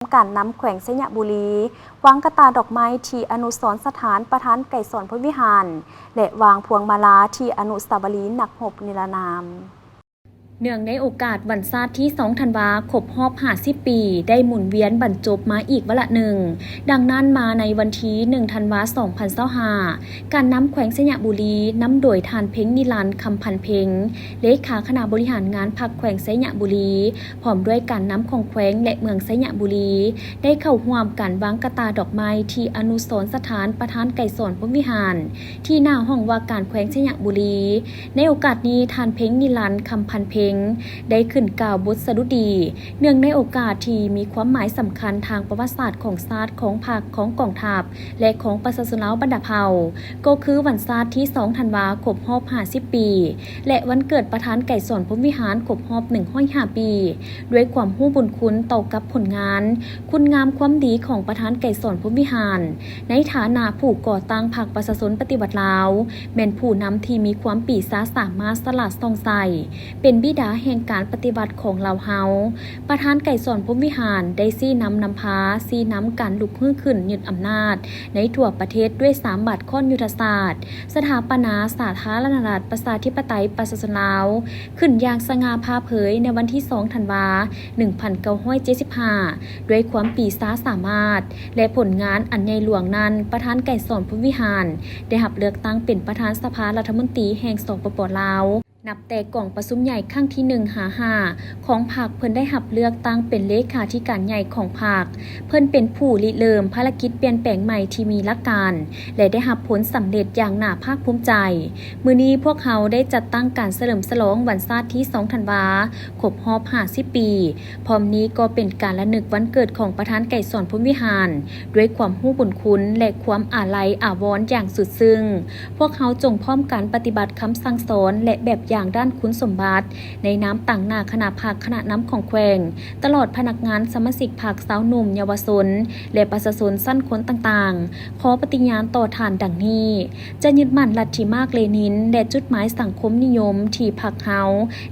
การนำแขวงสยบุรีวางกระตาดอกไม้ที่อนุสรณ์สถานประธานไก่สอนพระวิหารและวางพวงมาลาที่อนุสาวรีย์นักรบนิรนามเนื่องในโอกาสวันศาสตร์ที่2ธันวาคมรอบ50 ปีได้หมุนเวียนบรรจบมาอีกวาระหนึ่งดังนั้นมาในวันที่1ธันวาคม2025การนำแขวงสยบุรีนำโดยทานเพ็งนิรันดร์คำพันเพ็งเลขาคณะบริหารงานพรรคแขวงสยบุรีพร้อมด้วยการนำของแขวงและเมืองสยบุรีได้เข้าร่วมการวางกระตาดอกไม้ที่อนุสรณ์สถานประธานไก่สอนพระวิหารที่หน้าห้องว่าการแขวงสยบุรีในโอกาสนี้ทานเพ็งนิรันดร์คำพันเพ็งได้ขึ้นกล่าวบทสดุดีเนื่องในโอกาสที่มีความหมายสำคัญทางประวัติศาสตร์ของชาติของพรรคของกองทัพและของประชาชนบรรดาเผ่าก็คือวันศาสตร์ที่2ธันวาคมรอบ50 ปีและวันเกิดประธานไก่สอนพรหมวิหารครบรอบ105 ปีด้วยความรู้บุญคุณต่อกับผลงานคุณงามความดีของประธานไก่สอนพรหมวิหารในฐานะผู้ก่อตั้งพรรคประชาชนปฏิวัติลาวแม่นผู้นำที่มีความปีศาจสามารถสลัดส่องใสเป็นบิดาแห่งการปฏิบัติของเราเฮาประธานไก่สอนพรหมวิหารได้ซี่นำพาซี่นำการลุกขึ้นยึดอำนาจในทั่วประเทศด้วย3บาทข้อนยุทธศาสตร์สถาปนาสาธารณรัฐประชาธิปไตยประชาชนลาวขึ้นอย่างสง่าผ่าเผยในวันที่2ธันวาคม1975ด้วยความปีศาจสามารถและผลงานอันใหญ่หลวงนั้นประธานไก่สอนพรหมวิหารได้รับเลือกตั้งเป็นประธานสภารัฐมนตรีแห่งสปป.ลาวนับแต่กล่องประชุมใหญ่ครั้งที่155ของพรรคเพิ่นได้รับเลือกตั้งเป็นเลขาธิการใหญ่ของพรรคเพิ่นเป็นผู้ริเริ่มภารกิจเปลี่ยนแปลงใหม่ที่มีหลักการและได้รับผลสำเร็จอย่างน่าภาคภูมิใจมื้อนี้พวกเขาได้จัดตั้งการเฉลิมฉลองวันศาสตร์ที่2ธันวาคมรอบ50 ปีพร้อมนี้ก็เป็นการระลึกวันเกิดของประธานไก่สอนพรหมวิหารด้วยความรู้บุญคุณและความอาลัยอาวรณ์อย่างสุดซึ้งพวกเขาจงพร้อมการปฏิบัติคำสั่งสอนและแบบอย่างด้านคุณสมบัติในน้ำต่างหน้าคณะพรรคคณะน้ำของแขวงตลอดพนักงานสมาชิกพรรคสาวหนุ่มเยาวชนและประชาชนสั้นคนต่างๆขอปฏิญาณต่อฐานดังนี้จะยึดมั่นลัทธิมาร์กเลนินและจุดหมายสังคมนิยมที่พรรคเฮา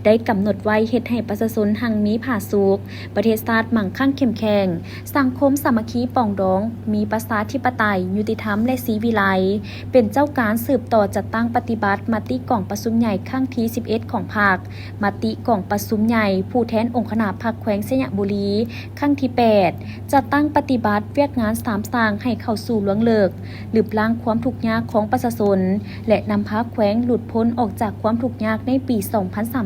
ได้กำหนดไว้เฮ็ดให้ประชาชนหังมีผาสุกประเทศชาติมั่งคั่งเข้มแข็งสังคมสามัคคีปองดองมีประชาธิปไตยยุติธรรมและศรีวิไลเป็นเจ้าการสืบต่อจัดตั้งปฏิบัติมติกล่องประชุมใหญ่ครั้งที่11ของพรรคมติกล่องประชุมใหญ่ผู้แทนองค์คณะพรรคแขวงสยบุรีครั้งที่8จัดตั้งปฏิบัติเวียกงาน3อย่างให้เข้าสู่ล่วงเลิกหรือล้างความทุกข์ยากของประชาชนและนำพรรคแขวงหลุดพ้นออกจากความทุกข์ยากในปี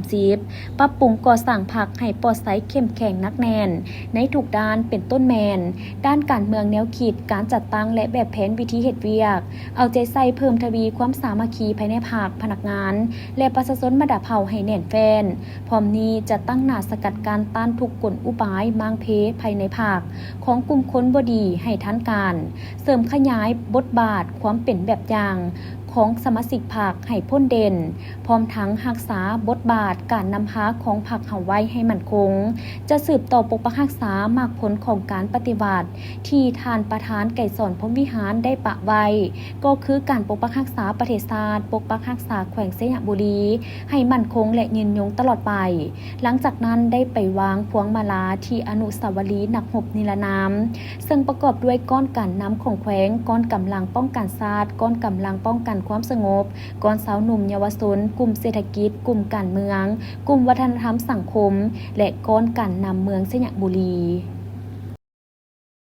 2030ปรับปรุงก่อสร้างพรรคให้ปลอดภัยเข้มแข็งนักแน่นในทุกด้านเป็นต้นแมนด้านการเมืองแนวคิดการจัดตั้งและแบบแผนวิธีเฮ็ดเวียกเอาใจใส่เพิ่มทวีความสามัคคีภายในพรรคพนักงานและประชาชนบรรดาเผ่าให้แน่นแฟนพร้อมนี้จะตั้งหน้าสกัดการต้านทุกกลอุบายมางเพภายในพรรคของกลุ่มคนบ่ดีให้ทันการเสริมขยายบทบาทความเป็นแบบอย่างของสมาชิกพรรคให้พ้นเด่นพร้อมทั้งรักษาบทบาทการนำพาของพรรคเฮาไว้ให้มั่นคงจะสืบต่อปกปักรักษามากผลของการปฏิบัติที่ท่านประธานไก่สอนพรหมวิหารได้ปะไว้ก็คือการปกปักรักษาประเทศชาติปกปักรักษาแขวงสยบุรีให้มั่นคงและยืนยงตลอดไปหลังจากนั้นได้ไปวางพวงมาลาที่อนุสาวรีย์นักรบนิรนามซึ่งประกอบด้วยก้อนการนำของแขวงก้อนกำลังป้องกันชาติก้อนกำลังป้องกันความสงบก้อนสาวหนุ่มเยาวชนกลุ่มเศรษฐกิจกลุ่มการเมืองกลุ่มวัฒนธรรมสังคมและก้อนการนำเมืองสยบุรี